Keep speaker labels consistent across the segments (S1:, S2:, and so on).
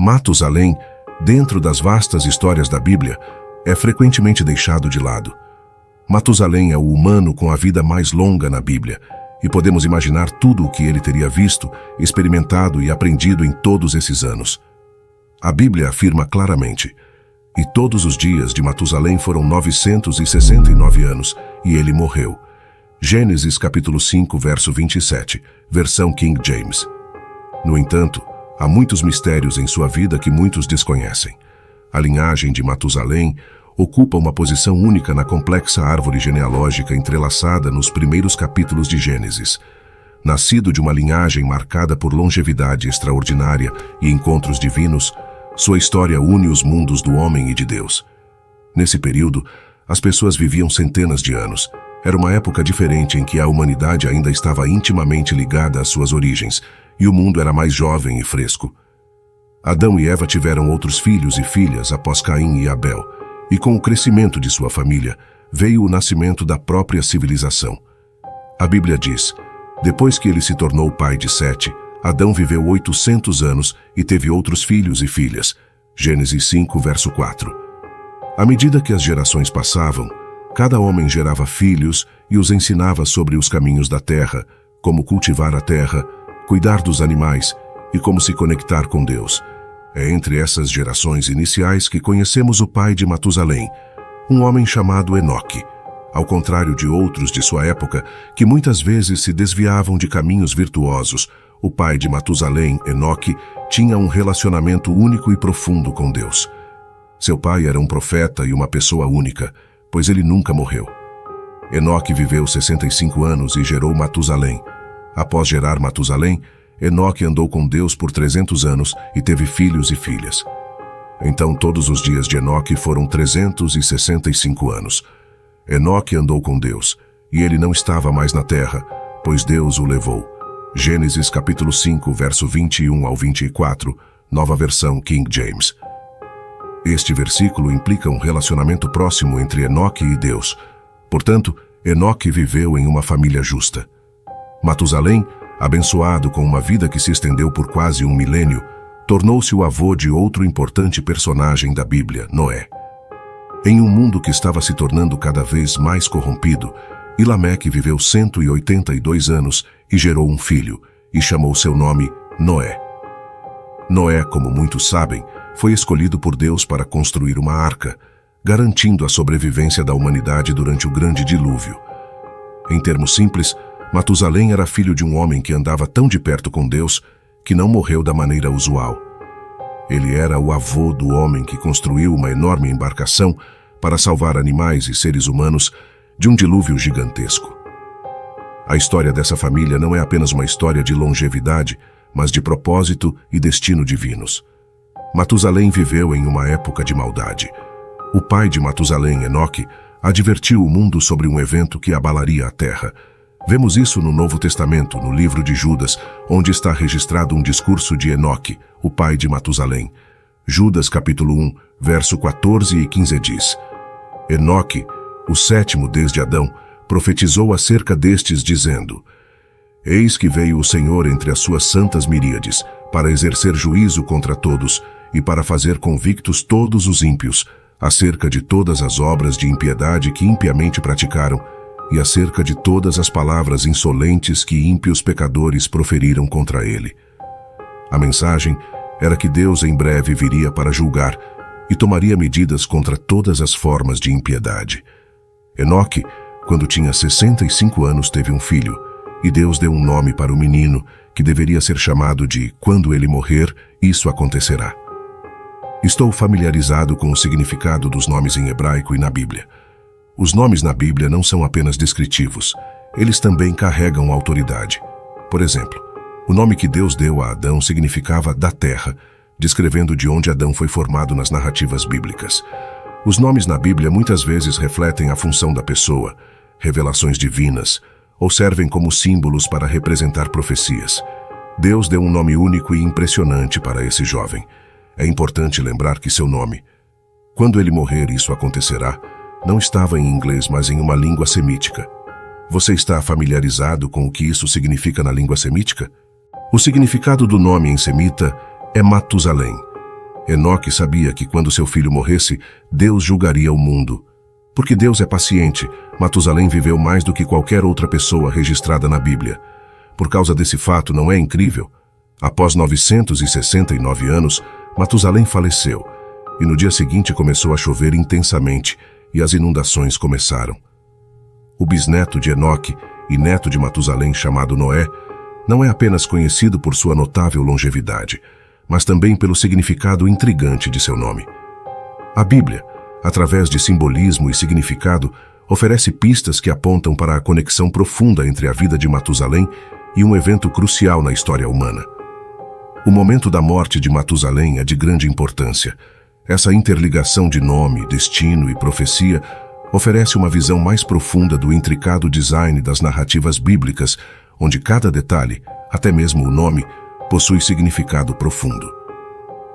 S1: Matusalém, dentro das vastas histórias da Bíblia, é frequentemente deixado de lado. Matusalém é o humano com a vida mais longa na Bíblia, e podemos imaginar tudo o que ele teria visto, experimentado e aprendido em todos esses anos. A Bíblia afirma claramente: "E todos os dias de Matusalém foram 969 anos, e ele morreu." Gênesis capítulo 5, verso 27, versão King James. No entanto, há muitos mistérios em sua vida que muitos desconhecem. A linhagem de Matusalém ocupa uma posição única na complexa árvore genealógica entrelaçada nos primeiros capítulos de Gênesis. Nascido de uma linhagem marcada por longevidade extraordinária e encontros divinos, sua história une os mundos do homem e de Deus. Nesse período, as pessoas viviam centenas de anos. Era uma época diferente em que a humanidade ainda estava intimamente ligada às suas origens, e o mundo era mais jovem e fresco. Adão e Eva tiveram outros filhos e filhas após Caim e Abel, e com o crescimento de sua família, veio o nascimento da própria civilização. A Bíblia diz: depois que ele se tornou pai de Sete, Adão viveu 800 anos e teve outros filhos e filhas. Gênesis 5, verso 4. À medida que as gerações passavam, cada homem gerava filhos e os ensinava sobre os caminhos da terra, como cultivar a terra, cuidar dos animais e como se conectar com Deus. É entre essas gerações iniciais que conhecemos o pai de Matusalém, um homem chamado Enoque. Ao contrário de outros de sua época, que muitas vezes se desviavam de caminhos virtuosos, o pai de Matusalém, Enoque, tinha um relacionamento único e profundo com Deus. Seu pai era um profeta e uma pessoa única, pois ele nunca morreu. Enoque viveu 65 anos e gerou Matusalém. Após gerar Matusalém, Enoque andou com Deus por 300 anos e teve filhos e filhas. Então todos os dias de Enoque foram 365 anos. Enoque andou com Deus, e ele não estava mais na terra, pois Deus o levou. Gênesis capítulo 5, verso 21 ao 24, nova versão King James. Este versículo implica um relacionamento próximo entre Enoque e Deus. Portanto, Enoque viveu em uma família justa. Matusalém, abençoado com uma vida que se estendeu por quase um milênio, tornou-se o avô de outro importante personagem da Bíblia, Noé. Em um mundo que estava se tornando cada vez mais corrompido, Lameque viveu 182 anos e gerou um filho, e chamou seu nome Noé. Noé, como muitos sabem, foi escolhido por Deus para construir uma arca, garantindo a sobrevivência da humanidade durante o grande dilúvio. Em termos simples, Matusalém era filho de um homem que andava tão de perto com Deus que não morreu da maneira usual. Ele era o avô do homem que construiu uma enorme embarcação para salvar animais e seres humanos de um dilúvio gigantesco. A história dessa família não é apenas uma história de longevidade, mas de propósito e destino divinos. Matusalém viveu em uma época de maldade. O pai de Matusalém, Enoque, advertiu o mundo sobre um evento que abalaria a terra. Vemos isso no Novo Testamento, no livro de Judas, onde está registrado um discurso de Enoque, o pai de Matusalém. Judas capítulo 1, verso 14 e 15 diz: Enoque, o sétimo desde Adão, profetizou acerca destes, dizendo: Eis que veio o Senhor entre as suas santas miríades, para exercer juízo contra todos, e para fazer convictos todos os ímpios, acerca de todas as obras de impiedade que impiamente praticaram, e acerca de todas as palavras insolentes que ímpios pecadores proferiram contra ele. A mensagem era que Deus em breve viria para julgar e tomaria medidas contra todas as formas de impiedade. Enoque, quando tinha 65 anos, teve um filho, e Deus deu um nome para o menino, que deveria ser chamado de "Quando ele morrer, isso acontecerá". Estou familiarizado com o significado dos nomes em hebraico e na Bíblia. Os nomes na Bíblia não são apenas descritivos, eles também carregam autoridade. Por exemplo, o nome que Deus deu a Adão significava "da terra", descrevendo de onde Adão foi formado nas narrativas bíblicas. Os nomes na Bíblia muitas vezes refletem a função da pessoa, revelações divinas, ou servem como símbolos para representar profecias. Deus deu um nome único e impressionante para esse jovem. É importante lembrar que seu nome, "Quando ele morrer, isso acontecerá", não estava em inglês, mas em uma língua semítica. Você está familiarizado com o que isso significa na língua semítica? O significado do nome em semita é Matusalém, Enoque sabia que quando seu filho morresse, Deus julgaria o mundo. Porque Deus é paciente, Matusalém viveu mais do que qualquer outra pessoa registrada na Bíblia. Por causa desse fato, não é incrível? Após 969 anos, Matusalém faleceu, e no dia seguinte começou a chover intensamente, e as inundações começaram. O bisneto de Enoque e neto de Matusalém, chamado Noé, não é apenas conhecido por sua notável longevidade, mas também pelo significado intrigante de seu nome. A Bíblia, através de simbolismo e significado, oferece pistas que apontam para a conexão profunda entre a vida de Matusalém e um evento crucial na história humana. O momento da morte de Matusalém é de grande importância. Essa interligação de nome, destino e profecia oferece uma visão mais profunda do intricado design das narrativas bíblicas, onde cada detalhe, até mesmo o nome, possui significado profundo.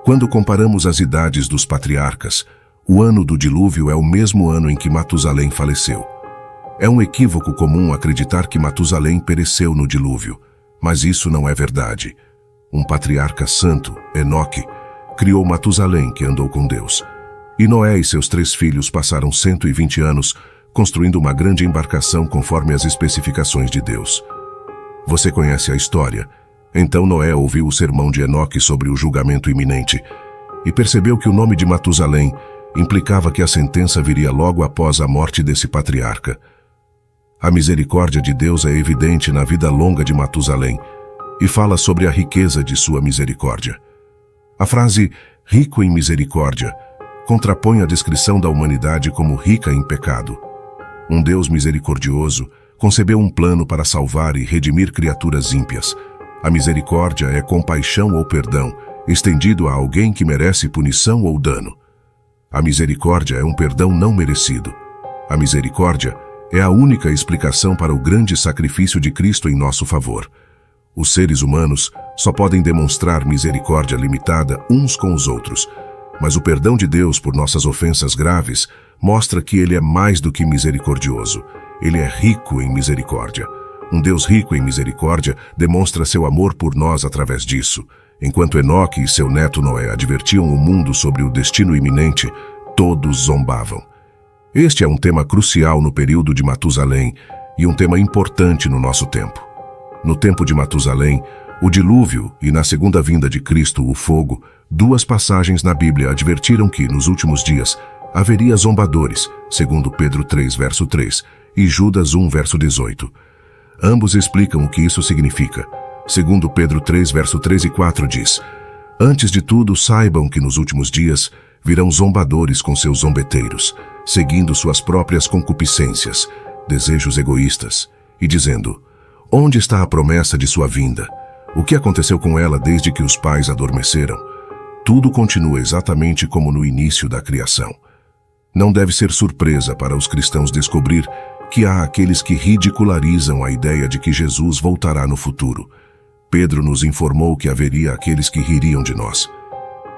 S1: Quando comparamos as idades dos patriarcas, o ano do dilúvio é o mesmo ano em que Matusalém faleceu. É um equívoco comum acreditar que Matusalém pereceu no dilúvio, mas isso não é verdade. Um patriarca santo, Enoque, criou Matusalém, que andou com Deus. E Noé e seus 3 filhos passaram 120 anos construindo uma grande embarcação conforme as especificações de Deus. Você conhece a história. Então Noé ouviu o sermão de Enoque sobre o julgamento iminente e percebeu que o nome de Matusalém implicava que a sentença viria logo após a morte desse patriarca. A misericórdia de Deus é evidente na vida longa de Matusalém e fala sobre a riqueza de sua misericórdia. A frase rico em misericórdia contrapõe a descrição da humanidade como rica em pecado. Um Deus misericordioso concebeu um plano para salvar e redimir criaturas ímpias. A misericórdia é compaixão ou perdão, estendido a alguém que merece punição ou dano. A misericórdia é um perdão não merecido. A misericórdia é a única explicação para o grande sacrifício de Cristo em nosso favor. Os seres humanos só podem demonstrar misericórdia limitada uns com os outros, mas o perdão de Deus por nossas ofensas graves mostra que Ele é mais do que misericordioso. Ele é rico em misericórdia. Um Deus rico em misericórdia demonstra seu amor por nós através disso. Enquanto Enoque e seu neto Noé advertiam o mundo sobre o destino iminente, todos zombavam. Este é um tema crucial no período de Matusalém e um tema importante no nosso tempo. No tempo de Matusalém, o dilúvio e na segunda vinda de Cristo, o fogo, 2 passagens na Bíblia advertiram que, nos últimos dias, haveria zombadores, segundo Pedro 3, verso 3, e Judas 1, verso 18. Ambos explicam o que isso significa. Segundo Pedro 3, verso 3 e 4 diz: Antes de tudo, saibam que nos últimos dias virão zombadores com seus zombeteiros, seguindo suas próprias concupiscências, desejos egoístas, e dizendo: Onde está a promessa de sua vinda? O que aconteceu com ela desde que os pais adormeceram? Tudo continua exatamente como no início da criação. Não deve ser surpresa para os cristãos descobrir que há aqueles que ridicularizam a ideia de que Jesus voltará no futuro. Pedro nos informou que haveria aqueles que ririam de nós.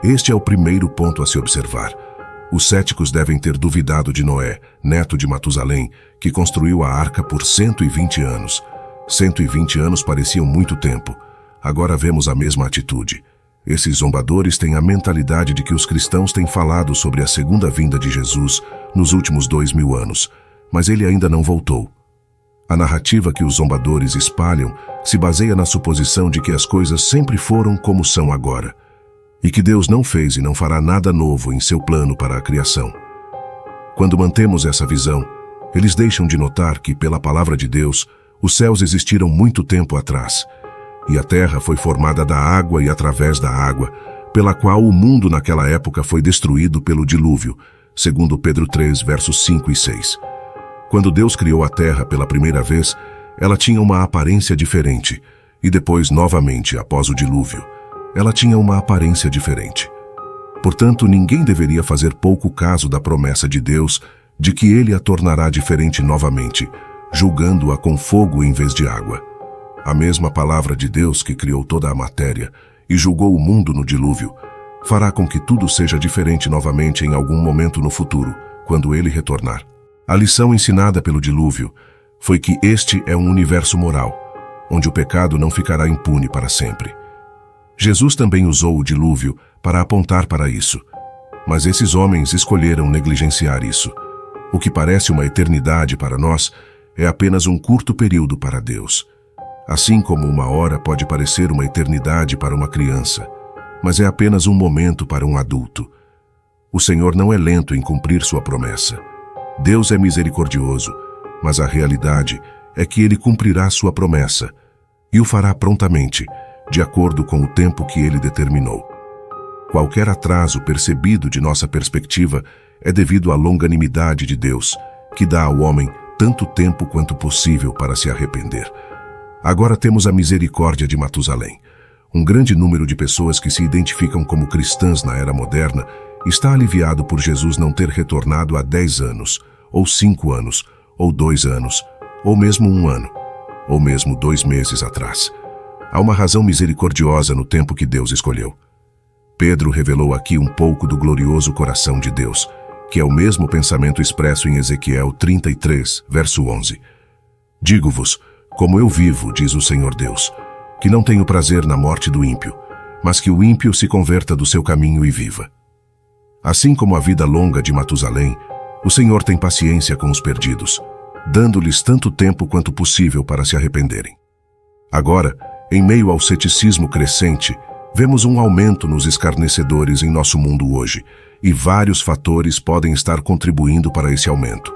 S1: Este é o primeiro ponto a se observar. Os céticos devem ter duvidado de Noé, neto de Matusalém, que construiu a arca por 120 anos. 120 anos pareciam muito tempo. Agora vemos a mesma atitude. Esses zombadores têm a mentalidade de que os cristãos têm falado sobre a segunda vinda de Jesus nos últimos 2000 anos, mas ele ainda não voltou. A narrativa que os zombadores espalham se baseia na suposição de que as coisas sempre foram como são agora, e que Deus não fez e não fará nada novo em seu plano para a criação. Quando mantemos essa visão, eles deixam de notar que, pela palavra de Deus, os céus existiram muito tempo atrás, e a terra foi formada da água e através da água, pela qual o mundo naquela época foi destruído pelo dilúvio, segundo Pedro 3, versos 5 e 6. Quando Deus criou a terra pela primeira vez, ela tinha uma aparência diferente, e depois, novamente, após o dilúvio, ela tinha uma aparência diferente. Portanto, ninguém deveria fazer pouco caso da promessa de Deus de que Ele a tornará diferente novamente, julgando-a com fogo em vez de água. A mesma palavra de Deus que criou toda a matéria e julgou o mundo no dilúvio, fará com que tudo seja diferente novamente em algum momento no futuro, quando Ele retornar. A lição ensinada pelo dilúvio foi que este é um universo moral, onde o pecado não ficará impune para sempre. Jesus também usou o dilúvio para apontar para isso. Mas esses homens escolheram negligenciar isso. O que parece uma eternidade para nós é apenas um curto período para Deus. Assim como uma hora pode parecer uma eternidade para uma criança, mas é apenas um momento para um adulto. O Senhor não é lento em cumprir sua promessa. Deus é misericordioso, mas a realidade é que Ele cumprirá sua promessa e o fará prontamente, de acordo com o tempo que Ele determinou. Qualquer atraso percebido de nossa perspectiva é devido à longanimidade de Deus, que dá ao homem tanto tempo quanto possível para se arrepender. Agora temos a misericórdia de Matusalém. Um grande número de pessoas que se identificam como cristãs na era moderna está aliviado por Jesus não ter retornado há 10 anos, ou 5 anos, ou 2 anos, ou mesmo 1 ano, ou mesmo 2 meses atrás. Há uma razão misericordiosa no tempo que Deus escolheu. Pedro revelou aqui um pouco do glorioso coração de Deus, que é o mesmo pensamento expresso em Ezequiel 33, verso 11. Digo-vos, como eu vivo, diz o Senhor Deus, que não tenho prazer na morte do ímpio, mas que o ímpio se converta do seu caminho e viva. Assim como a vida longa de Matusalém, o Senhor tem paciência com os perdidos, dando-lhes tanto tempo quanto possível para se arrependerem. Agora, em meio ao ceticismo crescente, vemos um aumento nos escarnecedores em nosso mundo hoje, e vários fatores podem estar contribuindo para esse aumento.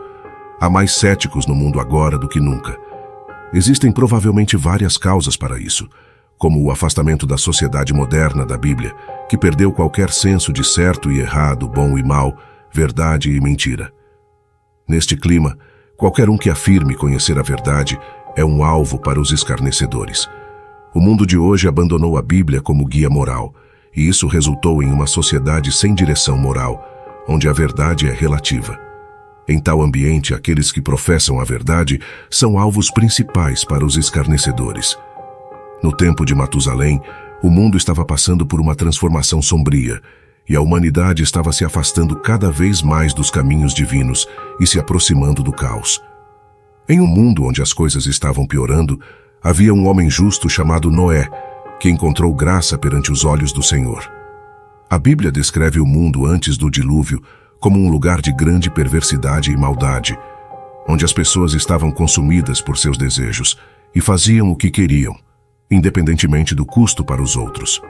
S1: Há mais céticos no mundo agora do que nunca. Existem provavelmente várias causas para isso, como o afastamento da sociedade moderna da Bíblia, que perdeu qualquer senso de certo e errado, bom e mal, verdade e mentira. Neste clima, qualquer um que afirme conhecer a verdade é um alvo para os escarnecedores. O mundo de hoje abandonou a Bíblia como guia moral, e isso resultou em uma sociedade sem direção moral, onde a verdade é relativa. Em tal ambiente, aqueles que professam a verdade são alvos principais para os escarnecedores. No tempo de Matusalém, o mundo estava passando por uma transformação sombria, e a humanidade estava se afastando cada vez mais dos caminhos divinos e se aproximando do caos. Em um mundo onde as coisas estavam piorando, havia um homem justo chamado Noé, que encontrou graça perante os olhos do Senhor. A Bíblia descreve o mundo antes do dilúvio como um lugar de grande perversidade e maldade, onde as pessoas estavam consumidas por seus desejos e faziam o que queriam, independentemente do custo para os outros.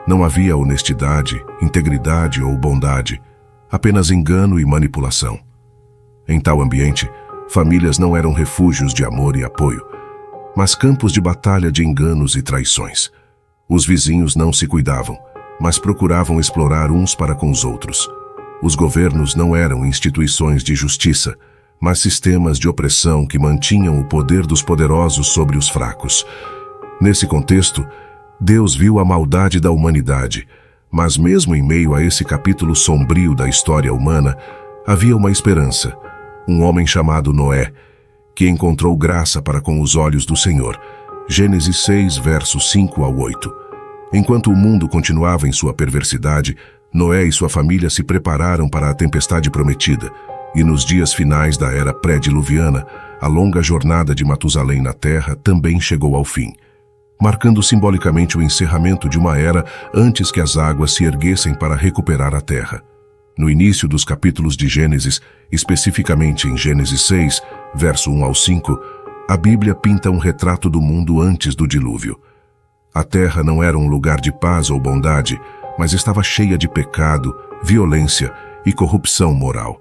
S1: Não havia honestidade, integridade ou bondade, apenas engano e manipulação. Em tal ambiente, famílias não eram refúgios de amor e apoio, mas campos de batalha de enganos e traições. Os vizinhos não se cuidavam, mas procuravam explorar uns para com os outros. Os governos não eram instituições de justiça, mas sistemas de opressão que mantinham o poder dos poderosos sobre os fracos. Nesse contexto, Deus viu a maldade da humanidade, mas mesmo em meio a esse capítulo sombrio da história humana, havia uma esperança, um homem chamado Noé, que encontrou graça para com os olhos do Senhor. Gênesis 6, versos 5 ao 8. Enquanto o mundo continuava em sua perversidade, Noé e sua família se prepararam para a tempestade prometida, e nos dias finais da era pré-diluviana, a longa jornada de Matusalém na Terra também chegou ao fim, marcando simbolicamente o encerramento de uma era antes que as águas se erguessem para recuperar a Terra. No início dos capítulos de Gênesis, especificamente em Gênesis 6, verso 1 ao 5, a Bíblia pinta um retrato do mundo antes do dilúvio. A Terra não era um lugar de paz ou bondade, mas estava cheia de pecado, violência e corrupção moral.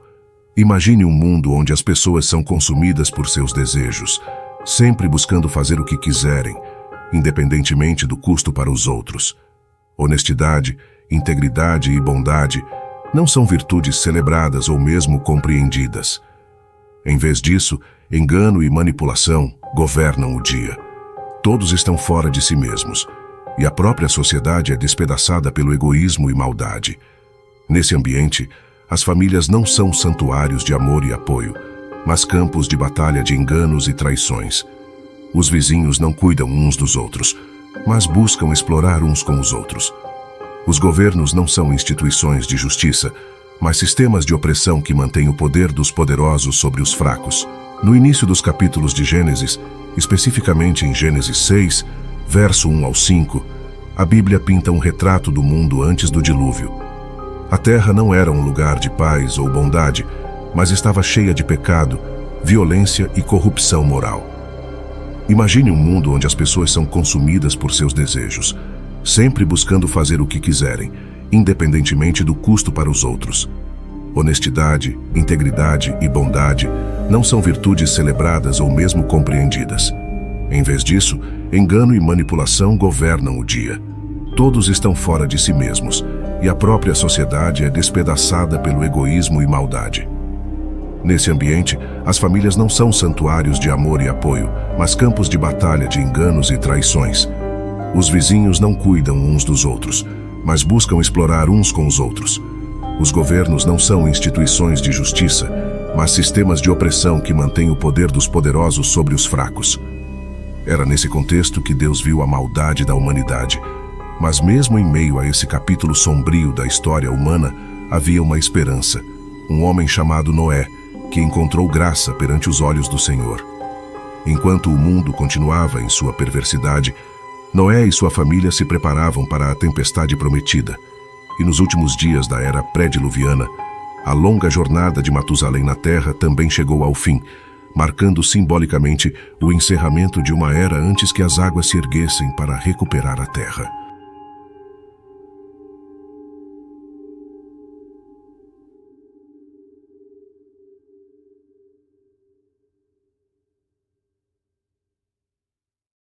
S1: Imagine um mundo onde as pessoas são consumidas por seus desejos, sempre buscando fazer o que quiserem, independentemente do custo para os outros. Honestidade, integridade e bondade não são virtudes celebradas ou mesmo compreendidas. Em vez disso, engano e manipulação governam o dia. Todos estão fora de si mesmos, e a própria sociedade é despedaçada pelo egoísmo e maldade. Nesse ambiente, as famílias não são santuários de amor e apoio, mas campos de batalha de enganos e traições. Os vizinhos não cuidam uns dos outros, mas buscam explorar uns com os outros. Os governos não são instituições de justiça, mas sistemas de opressão que mantêm o poder dos poderosos sobre os fracos. No início dos capítulos de Gênesis, especificamente em Gênesis 6, verso 1 ao 5, a Bíblia pinta um retrato do mundo antes do dilúvio. A terra não era um lugar de paz ou bondade, mas estava cheia de pecado, violência e corrupção moral. Imagine um mundo onde as pessoas são consumidas por seus desejos, sempre buscando fazer o que quiserem, independentemente do custo para os outros. Honestidade, integridade e bondade não são virtudes celebradas ou mesmo compreendidas. Em vez disso, engano e manipulação governam o dia. Todos estão fora de si mesmos, e a própria sociedade é despedaçada pelo egoísmo e maldade. Nesse ambiente, as famílias não são santuários de amor e apoio, mas campos de batalha de enganos e traições. Os vizinhos não cuidam uns dos outros, mas buscam explorar uns com os outros. Os governos não são instituições de justiça, mas sistemas de opressão que mantêm o poder dos poderosos sobre os fracos. Era nesse contexto que Deus viu a maldade da humanidade. Mas mesmo em meio a esse capítulo sombrio da história humana, havia uma esperança. Um homem chamado Noé, que encontrou graça perante os olhos do Senhor. Enquanto o mundo continuava em sua perversidade, Noé e sua família se preparavam para a tempestade prometida. E nos últimos dias da era pré-diluviana, a longa jornada de Matusalém na Terra também chegou ao fim, marcando simbolicamente o encerramento de uma era antes que as águas se erguessem para recuperar a Terra.